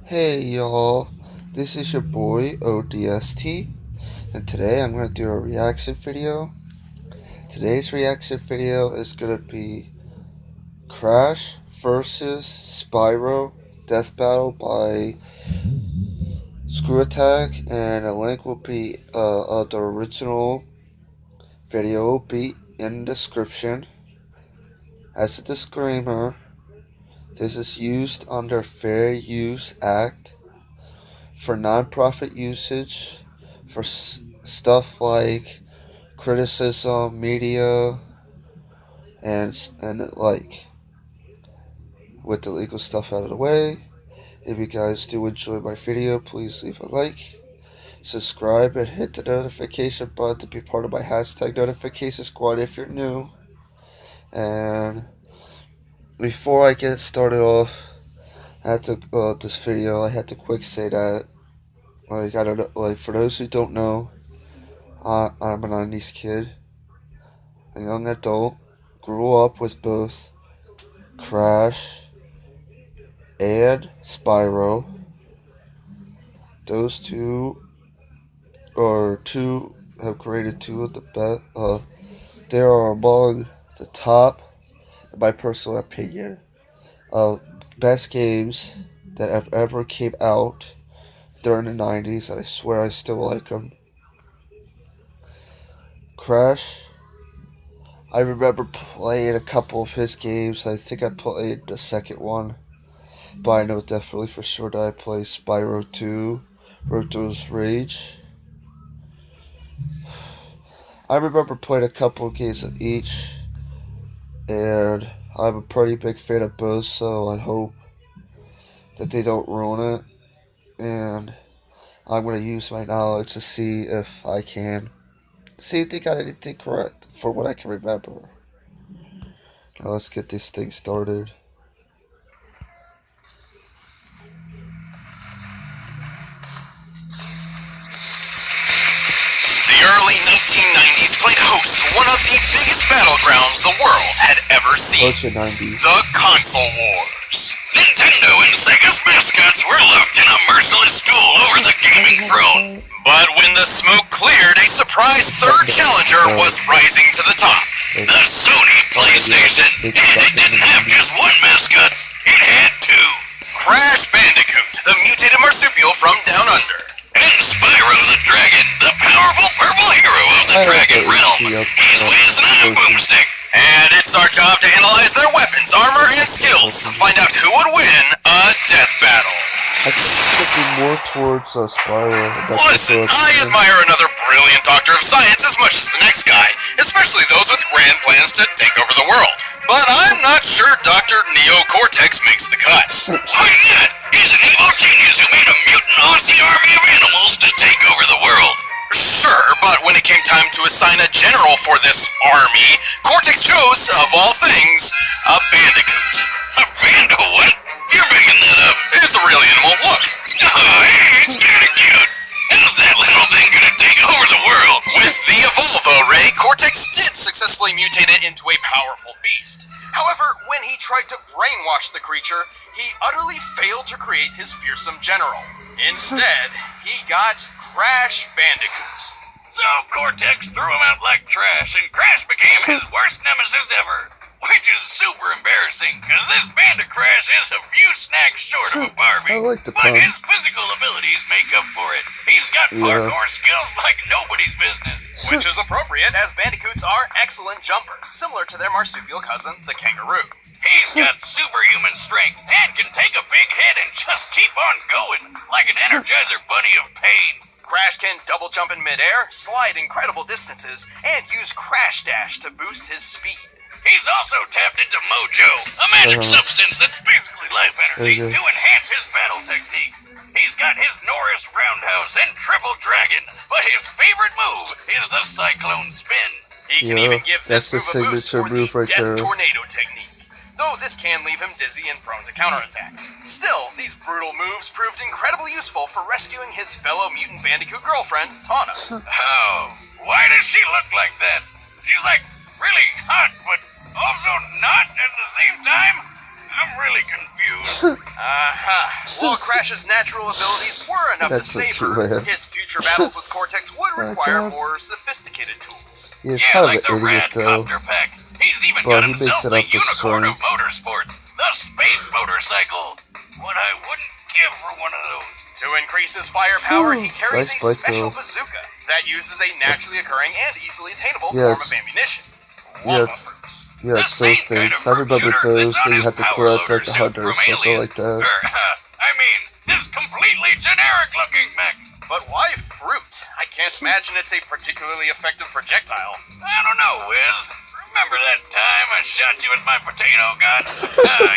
Hey y'all, this is your boy ODST, and today I'm going to do a reaction video. Today's reaction video is going to be Crash versus Spyro Death Battle by Screw Attack, and a link will be of the original video will be in the description. As a disclaimer, this is used under Fair Use Act for non-profit usage for stuff like criticism, media, and like with the legal stuff out of the way. If you guys do enjoy my video, please leave a like, subscribe, and hit the notification button to be part of my hashtag notification squad if you're new. And before I get started off, I had to this video. I had to quick say that I don't like for those who don't know, I'm a '90s kid, a young adult, grew up with both Crash and Spyro. Those two have created two of the best. They are among the top, in my personal opinion, best games that have ever came out during the '90s, and I swear I still like them. Crash, I remember playing a couple of his games. I think I played the second one, but I know definitely for sure that I played Spyro 2, Roto's Rage. I remember playing a couple of games of each, and I'm a pretty big fan of both, so I hope that they don't ruin it, and I'm going to use my knowledge to see if I can see if they got anything correct for what I can remember. Now let's get this thing started. The early 1990s played host to one of the biggest battlegrounds the world had ever seen, the console wars. Nintendo and Sega's mascots were locked in a merciless duel over the gaming throne. But when the smoke cleared, a surprise third challenger was rising to the top. The Sony PlayStation. And it didn't have just one mascot, it had two. Crash Bandicoot, the mutated marsupial from Down Under. And Spyro the Dragon, the powerful purple hero of the Dragon Realm. He's wins an boomstick. And it's our job to analyze their weapons, armor, and skills to find out who would win a death battle. I think it's going to be more towards Spyro. Listen, I admire another brilliant doctor of science as much as the next guy, especially those with grand plans to take over the world. But I'm not sure Dr. Neo Cortex makes the cut. Hiding that, he's an evil genius who made a mutant Aussie army of animals to take over the world. Sure, but when it came time to assign a general for this army, Cortex chose, of all things, a bandicoot. A bando what? You're making that up. It's a real animal. Look. Oh, hey, it's kinda cute. How's that little thing gonna take over the world? With the Evolvo Ray, Cortex did successfully mutate it into a powerful beast. However, when he tried to brainwash the creature, he utterly failed to create his fearsome general. Instead, he got Crash Bandicoot. So Cortex threw him out like trash, and Crash became his worst nemesis ever. Which is super embarrassing, because this Bandicrash is a few snags short of a Barbie. Like but his physical abilities make up for it. He's got parkour skills like nobody's business. Which is appropriate, as Bandicoots are excellent jumpers, similar to their marsupial cousin, the kangaroo. He's got superhuman strength, and can take a big hit and just keep on going, like an Energizer bunny of pain. Crash can double jump in midair, slide incredible distances, and use Crash Dash to boost his speed. He's also tapped into Mojo, a magic substance that's basically life energy, to enhance his battle techniques. He's got his Norris Roundhouse and Triple Dragon, but his favorite move is the Cyclone Spin. He can even give this move a boost for the Death Tornado technique, though this can leave him dizzy and prone to counterattacks. Still, these brutal moves proved incredibly useful for rescuing his fellow mutant Bandicoot girlfriend, Tawna. Oh, why does she look like that? She's like really hot, but also not at the same time? I'm really confused. While Crash's natural abilities were enough to save her, his future battles with Cortex would require more sophisticated tools. He's kind of an idiot, though. Pack. He's even But got he himself makes it the up with unicorn of strength. motorsports, the space motorcycle. What I wouldn't give for one of those. To increase his firepower, he carries a special bazooka that uses a naturally occurring and easily attainable form of ammunition. Yes, those things. I remember those. Then you had to collect like the hunter or something like that. I mean, this completely generic-looking mech. But why fruit? I can't imagine it's a particularly effective projectile. I don't know, Wiz. Remember that time I shot you with my potato gun?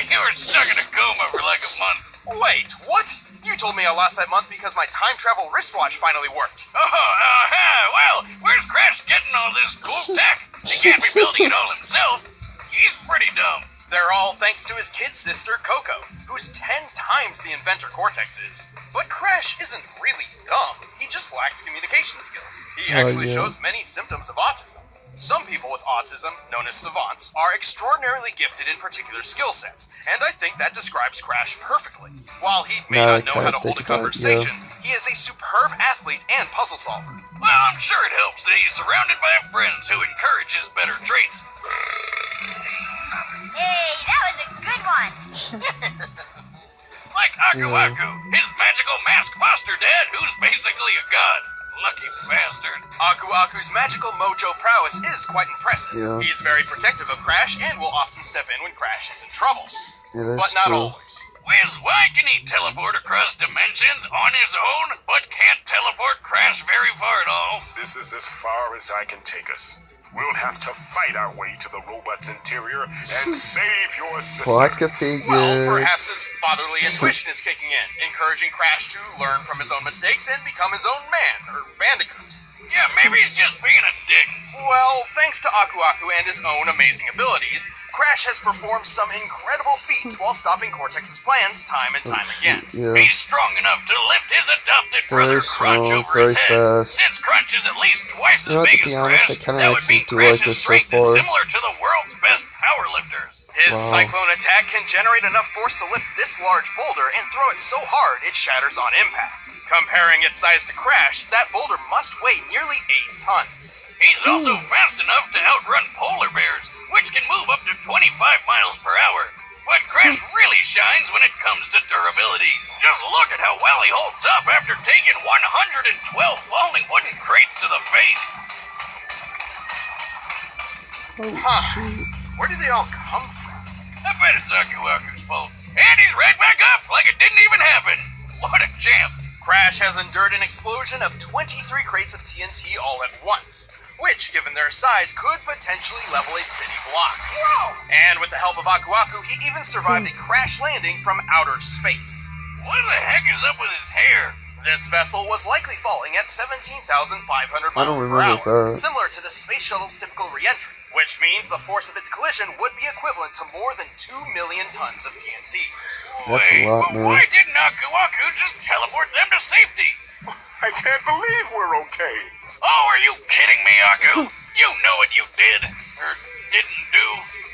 You were stuck in a coma for like a month. Wait, what? You told me I lost that month because my time travel wristwatch finally worked. Well, where's Crash getting all this cool tech? He can't be building it all himself. He's pretty dumb. They're all thanks to his kid sister, Coco, who's 10 times the inventor Cortex is. But Crash isn't really dumb. He just lacks communication skills. He actually shows many symptoms of autism. Some people with autism, known as savants, are extraordinarily gifted in particular skill sets, and I think that describes Crash perfectly. While he may not know how to hold a conversation, he is a superb athlete and puzzle solver. Well, I'm sure it helps that he's surrounded by friends who encourage his better traits. Hey, that was a good one. Like Aku Aku, his magical mask foster dad, who's basically a god. Lucky bastard. Aku Aku's magical mojo prowess is quite impressive. Yeah. He's very protective of Crash and will often step in when Crash is in trouble. Yeah, that's but not true. always. Wiz, why can he teleport across dimensions on his own, but can't teleport Crash very far at all? This is as far as I can take us. We'll have to fight our way to the robot's interior and save your sister. Waka figures. Well, perhaps his fatherly intuition is kicking in, encouraging Crash to learn from his own mistakes and become his own man, or Bandicoot. Yeah, maybe he's just being a dick. Well, thanks to Aku Aku and his own amazing abilities, Crash has performed some incredible feats while stopping Cortex's plans time and time again. He's strong enough to lift his adopted brother Crunch over his head. Since Crunch is at least twice as big as Crash, that would mean Crash's strength is similar to the world's best powerlifters. His cyclone attack can generate enough force to lift this large boulder and throw it so hard it shatters on impact. Comparing its size to Crash, that boulder must weigh nearly 8 tons. He's also fast enough to outrun polar bears, which can move up to 25 miles per hour. But Crash really shines when it comes to durability. Just look at how well he holds up after taking 112 falling wooden crates to the face. Where did they all come from? I bet it's Aku Aku's fault. And he's right back up like it didn't even happen. What a champ. Crash has endured an explosion of 23 crates of TNT all at once, which, given their size, could potentially level a city block. Whoa! And with the help of Aku Aku, he even survived a crash landing from outer space. What the heck is up with his hair? This vessel was likely falling at 17,500 miles per hour, similar to the space shuttle's typical re-entry, which means the force of its collision would be equivalent to more than 2 million tons of TNT. That's a lot, man. Why didn't Aku Aku just teleport them to safety? I can't believe we're okay. Oh, are you kidding me, Aku? You know what you did, or didn't do.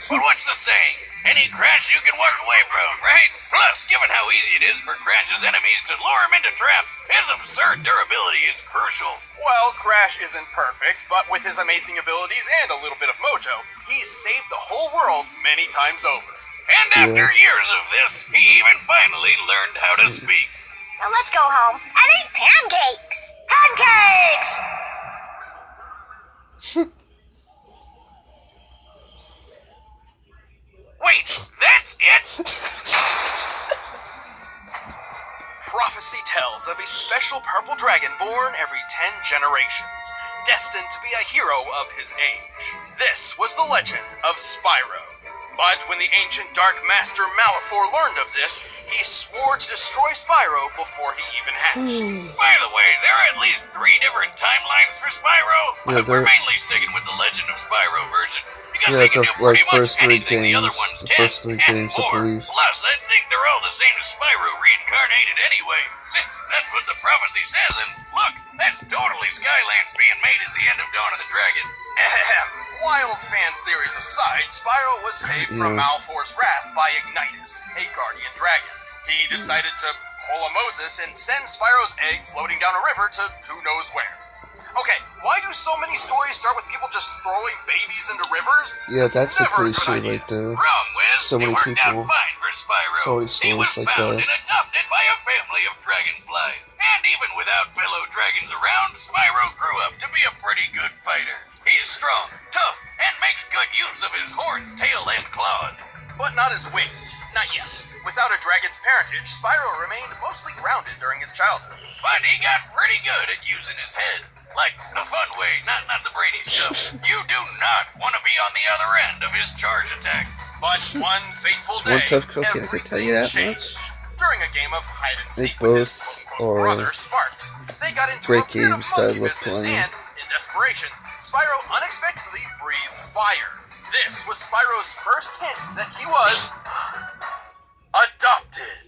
But what's the saying? Any Crash you can walk away from, right? Plus, given how easy it is for Crash's enemies to lure him into traps, his absurd durability is crucial. Well, Crash isn't perfect, but with his amazing abilities and a little bit of mojo, he's saved the whole world many times over. And after years of this, he even finally learned how to speak. Now let's go home and eat pancakes. Pancakes! Wait, that's it? Prophecy tells of a special purple dragon born every 10 generations, destined to be a hero of his age. This was the legend of Spyro. But when the ancient Dark Master Malefor learned of this, he swore to destroy Spyro before he even hatched. By the way, there are at least 3 different timelines for Spyro, but we're mainly sticking with the Legend of Spyro version. Yeah, the first 3 games. The first 3 games, I believe. Plus, I think they're all the same as Spyro reincarnated anyway, since that's what the prophecy says, and look, that's totally Skylands being made at the end of Dawn of the Dragon. wild fan theories aside, Spyro was saved from Malfor's wrath by Ignitus, a guardian dragon. He decided to pull a Moses and send Spyro's egg floating down a river to who knows where. Okay, why do so many stories start with people just throwing babies into rivers? Yeah, that's a never cliche good idea. right there. Wrong, Wiz. So many it worked people. out fine for Spyro. So many He was stories like found that. and adopted by a family of dragonflies. And even without fellow dragons around, Spyro grew up to be a pretty good fighter. He's strong, tough, and makes good use of his horns, tail, and claws. But not his wings. Not yet. Without a dragon's parentage, Spyro remained mostly grounded during his childhood. But he got pretty good at using his head. Like the fun way, not the brainy stuff. You do not want to be on the other end of his charge attack. But one fateful It's one day, tough cookie, I can tell you that changed. much. During a game of hide and They seek with his both quote-unquote are brother Sparks, they got into great a bit of games that monkey look business, funny. and in desperation, Spyro unexpectedly breathed fire. This was Spyro's first hint that he was adopted.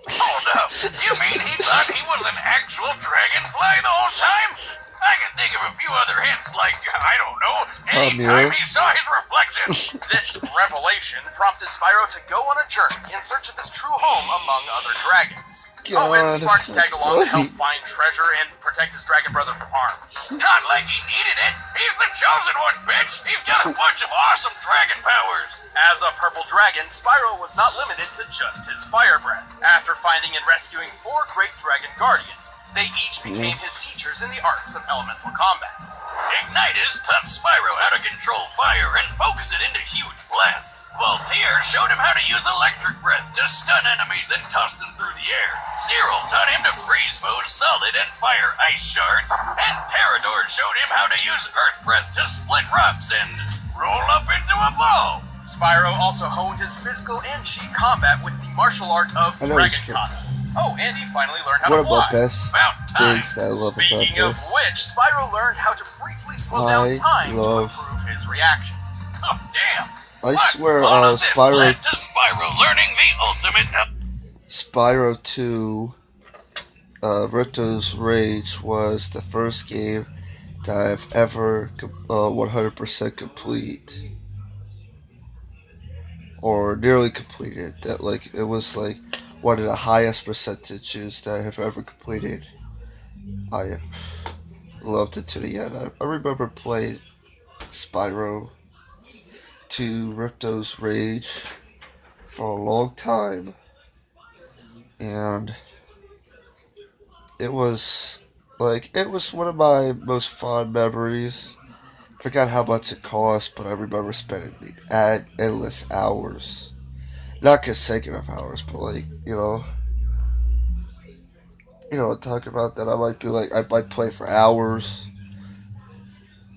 Hold up. You mean he thought he was an actual dragonfly the whole time? I can think of a few other hints, like, I don't know, anytime he saw his reflection. This revelation prompted Spyro to go on a journey in search of his true home among other dragons. And Sparks tagged along to help find treasure and protect his dragon brother from harm. Not like he needed it. He's the chosen one, bitch. He's got a bunch of awesome dragon powers. As a purple dragon, Spyro was not limited to just his fire breath. After finding and rescuing 4 great dragon guardians, they each became his teachers in the arts of elemental combat. Ignitus taught Spyro how to control fire and focus it into huge blasts. Voltaire showed him how to use electric breath to stun enemies and toss them through the air. Cyril taught him to freeze foes solid and fire ice shards. And Parador showed him how to use earth breath to split rocks and roll up into a ball. Spyro also honed his physical and chi combat with the martial art of Dragon Kata. Oh, and he finally learned how to fly. One of the best things that I love about Speaking of this. which, Spyro learned how to briefly slow down time to improve his reactions. Oh, damn. I swear, All of this Spyro led to Spyro learning the ultimate... Spyro 2, Rito's Rage was the first game that I've ever 100% complete. Or nearly completed. That it was one of the highest percentages that I have ever completed. I loved it to the end. I remember playing Spyro 2 Rito's Rage for a long time. And it was one of my most fond memories. Forgot how much it cost, but I remember spending endless hours. Not consecutive hours, but talking about that, I might play for hours.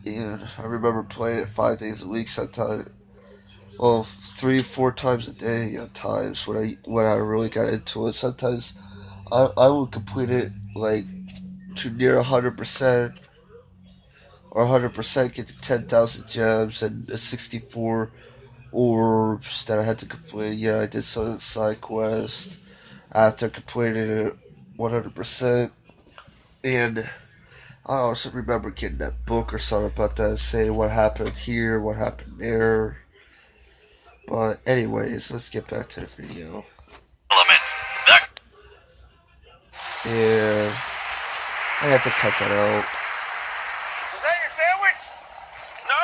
And I remember playing it 5 days a week sometimes. Well, 3-4 times a day at times when I really got into it. Sometimes I would complete it to near 100%. Or 100% get to 10,000 gems and 64 orbs that I had to complete. Yeah, I did some side quests after completing it 100%. And I also remember getting that book or something about that, saying what happened here, what happened there. But anyways, let's get back to the video. Yeah, I have to cut that out. Is that your sandwich? No?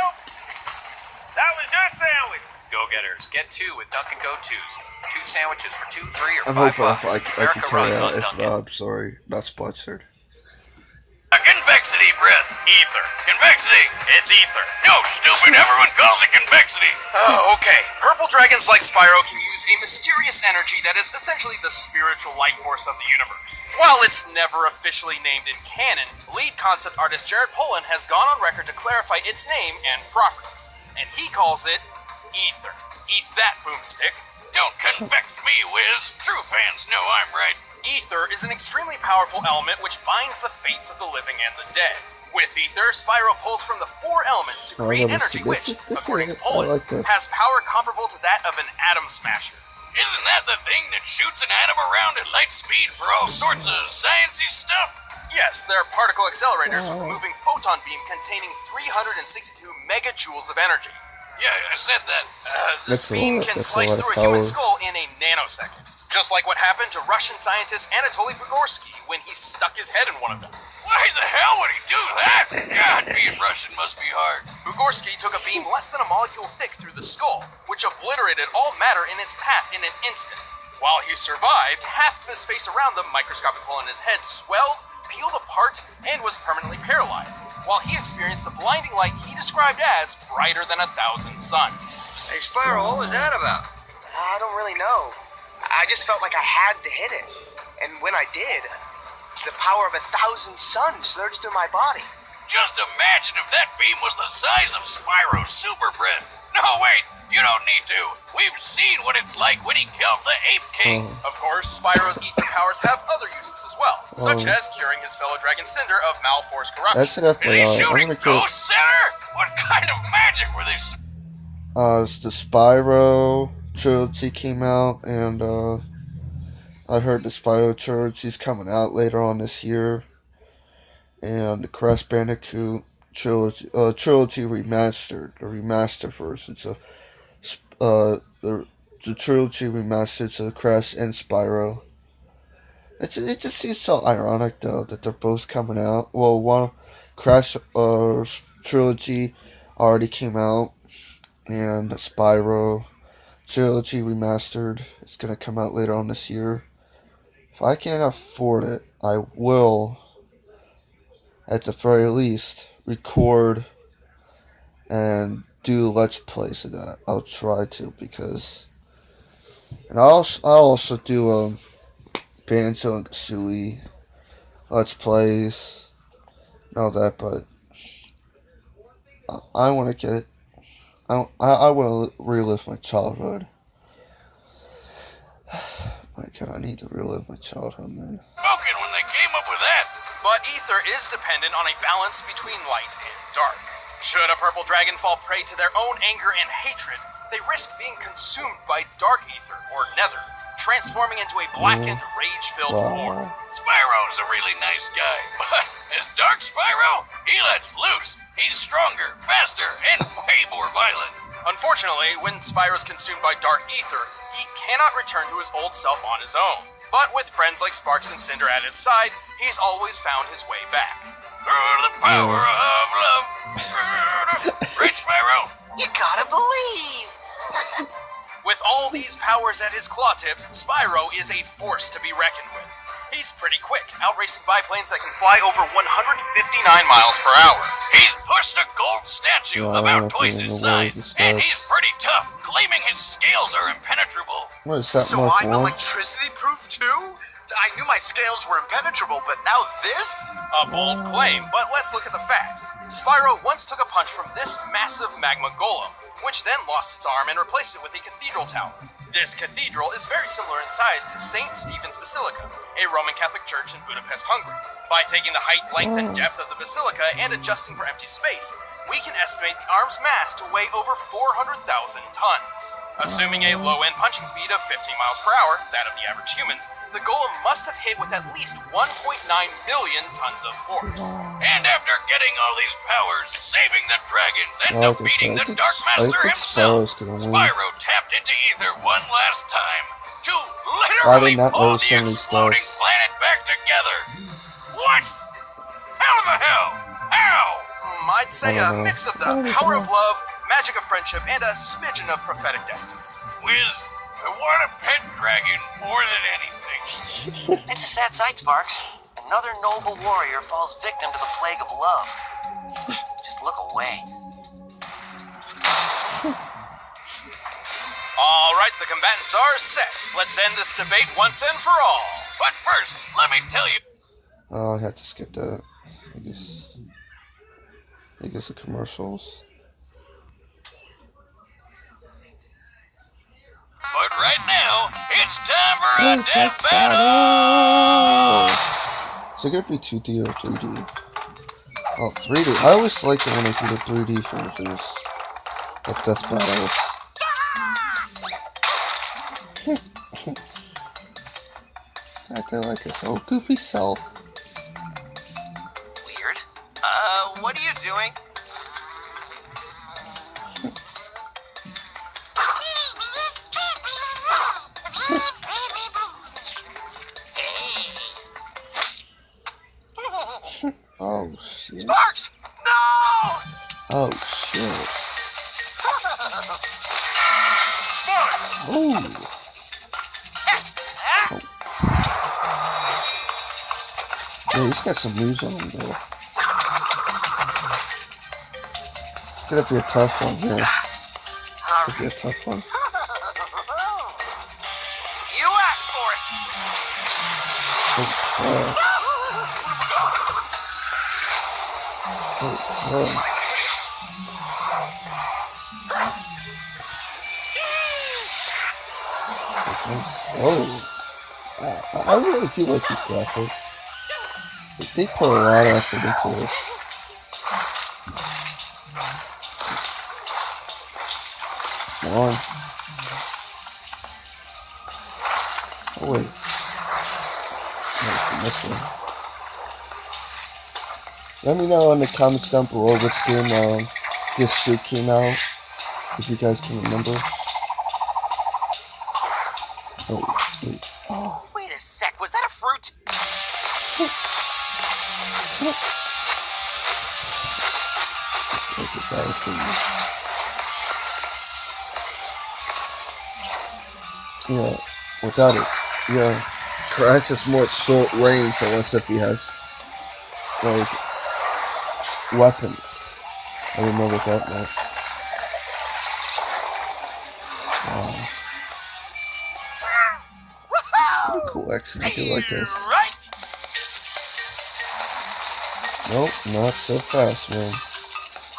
That was your sandwich. Go-getters, get 2 with Dunkin' Go-Tos. 2 sandwiches for $2, $3, or I'm $5. hoping I can America cut runs it out. on If Dunkin'. not, I'm sorry. Not sponsored. Convexity breath. Ether. Convexity. It's ether. No, stupid. Everyone calls it convexity. Oh, okay. Purple dragons like Spyro can use a mysterious energy that is essentially the spiritual life force of the universe. While it's never officially named in canon, lead concept artist Jared Polin has gone on record to clarify its name and properties, and he calls it ether. Eat that, boomstick. Don't convex me, Wiz. True fans know I'm right. Ether is an extremely powerful element which binds the fates of the living and the dead. With ether, Spyro pulls from the 4 elements to create energy which, according to Polin, has power comparable to that of an atom smasher. Isn't that the thing that shoots an atom around at light speed for all sorts of sciencey stuff? Yes, they're particle accelerators with a moving photon beam containing 362 megajoules of energy. Yeah, I said that. This beam can slice through a human skull in a nanosecond. Just like what happened to Russian scientist Anatoly Bugorsky when he stuck his head in one of them. Why the hell would he do that? God, being Russian must be hard. Bugorsky took a beam less than a molecule thick through the skull, which obliterated all matter in its path in an instant. While he survived, half of his face around the microscopic hole in his head swelled, peeled apart, and was permanently paralyzed, while he experienced a blinding light he described as brighter than 1,000 suns. Hey, Spyro, what was that about? I don't really know. I just felt like I had to hit it. And when I did, the power of 1,000 suns surged through my body. Just imagine if that beam was the size of Spyro's super breath. No, wait, you don't need to. We've seen what it's like when he killed the Ape King. Of course, Spyro's ether powers have other uses as well, such as curing his fellow dragon Cinder of malforce corruption. That's enough. Is he shooting ghosts at her? What kind of magic were they? It's the Spyro trilogy came out, and I heard the Spyro trilogy's coming out later on this year, and the Crash Bandicoot trilogy remastered, the remaster versions of the trilogy remasters of Crash and Spyro. It just seems so ironic though that they're both coming out. Well, one Crash trilogy already came out, and the Spyro trilogy remastered is gonna come out later on this year. If I can't afford it, I will, at the very least, record and do Let's Plays of that. I'll try to, because, and I'll also do Banjo and Kazooie Let's Plays and all that, but I want to get, I want to relive my childhood. My God, I need to relive my childhood, man. Smoking when they came up with that. But ether is dependent on a balance between light and dark. Should a purple dragon fall prey to their own anger and hatred, they risk being consumed by dark ether, or nether, transforming into a blackened, rage-filled form. Spyro's a really nice guy, but as Dark Spyro, he lets loose. He's stronger, faster, and way more violent. Unfortunately, when Spyro's consumed by dark ether, he cannot return to his old self on his own. But with friends like Sparks and Cinder at his side, he's always found his way back. Through the power of love. Right, Spyro? You gotta believe! With all these powers at his claw tips, Spyro is a force to be reckoned with. He's pretty quick, outracing biplanes that can fly over 159 miles per hour. He's pushed a gold statue about twice his size, and he's pretty tough, claiming his scales are impenetrable. What is that, So Mark I'm 1? electricity-proof too? I knew my scales were impenetrable, but now this? A bold claim, but let's look at the facts. Spyro once took a punch from this massive magma golem, which then lost its arm and replaced it with a cathedral tower. This cathedral is very similar in size to St. Stephen's Basilica, a Roman Catholic church in Budapest, Hungary. By taking the height, length, and depth of the basilica and adjusting for empty space, we can estimate the arm's mass to weigh over 400,000 tons. Assuming a low-end punching speed of 15 miles per hour, that of the average humans, the golem must have hit with at least 1.9 billion tons of force. And after getting all these powers, saving the dragons, and Like I defeating said, the Dark Master himself, Spyro's gonna win. Spyro tapped into ether one last time to I did literally not pull know the some of these exploding stuff. planet back together. What? How the hell? How? I'd say I a don't know. mix of the power of love, magic of friendship, and a smidgen of prophetic destiny. Wiz, I want a pet dragon more than anything. It's a sad sight, Sparks. Another noble warrior falls victim to the plague of love. Just look away. All right, the combatants are set. Let's end this debate once and for all. But first, let me tell you. Oh, I had to skip that. I guess the commercials. But right now, it's time for a death battle! Is it gonna be 2D or 3D? Oh, 3D. I always like it when they do the 3D versions of death battles. Acting like his old goofy self. Weird. What are you doing? Oh shit. Sparks! No! Oh shit. Ooh. Yeah, he's got some moves on him though. It's gonna be a tough one here. Could be a tough one. You asked for it! Oh crap. I really do like these graphics. They put a lot of effort into it. Come on. Oh wait. This one. Let me know in the comments down below which game this suit came out. If you guys can remember. Oh, wait. Oh, wait a sec. Was that a fruit? Yeah, without it. Yeah, Crash is more short range unless if he has like weapons. I remember that much. Pretty cool, actually. I do like this. Right? Nope, not so fast, man.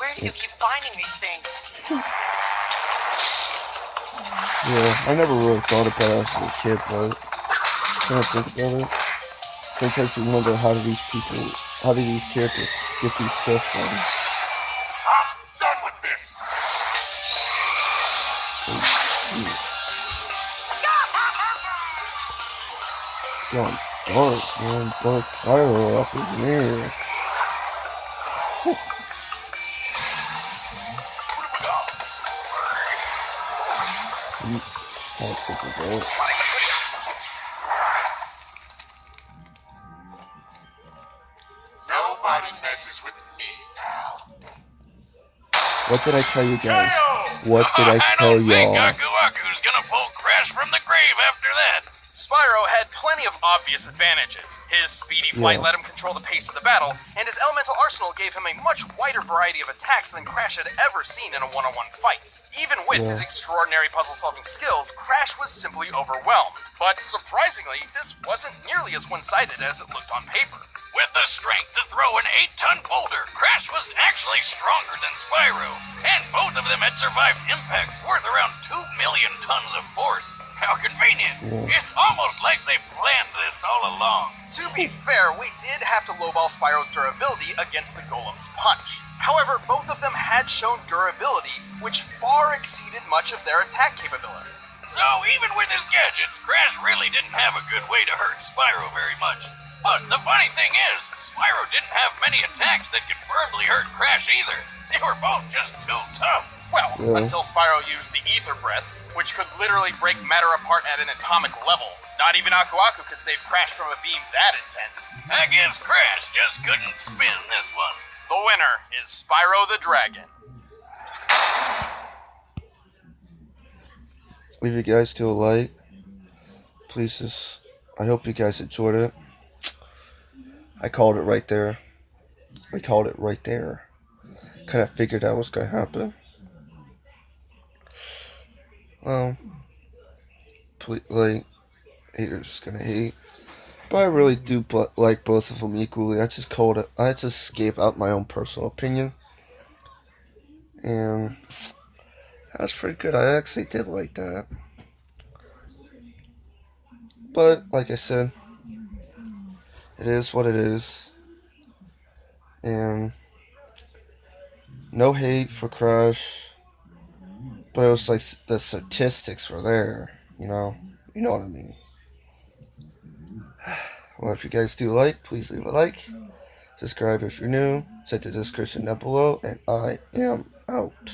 Where do you keep finding these things? Yeah, I never really thought about it as a kid, but when I think about it, sometimes you wonder how do these characters get these stuff from? I'm done with this. It's going dark, man. Dark Spyro up in here. Nobody messes with me, pal. What did I tell you guys? What did I tell don't think y'all? Aku-Aku's gonna pull Crash from the grave after that. Spyro had plenty of obvious advantages. His speedy flight let him control the pace of the battle, and his elemental arsenal gave him a much wider variety of attacks than Crash had ever seen in a one-on-one fight. Even with his extraordinary puzzle-solving skills, Crash was simply overwhelmed. But surprisingly, this wasn't nearly as one-sided as it looked on paper. With the strength to throw an 8-ton boulder, Crash was actually stronger than Spyro, and both of them had survived impacts worth around 2 million tons of force. How convenient. It's almost like they planned this all along. To be fair, we did have to lowball Spyro's durability against the Golem's punch. However, both of them had shown durability, which far exceeded much of their attack capability. So even with his gadgets, Crash really didn't have a good way to hurt Spyro very much. But the funny thing is, Spyro didn't have many attacks that could firmly hurt Crash either. They were both just too tough. Well, until Spyro used the Ether Breath, which could literally break matter apart at an atomic level. Not even Aku-Aku could save Crash from a beam that intense. I guess Crash just couldn't spin this one. The winner is Spyro the Dragon. Leave you guys to a like. Please, I hope you guys enjoyed it. I called it right there. I called it right there. Kind of figured that was going to happen. Well, haters gonna hate. But I really do like both of them equally. I just gave out my own personal opinion. And that's pretty good. I actually did like that. But, like I said, it is what it is. And no hate for Crash. But it was like the statistics were there, you know what I mean. Well, if you guys do like, please leave a like. Subscribe if you're new. Check the description down below. And I am out.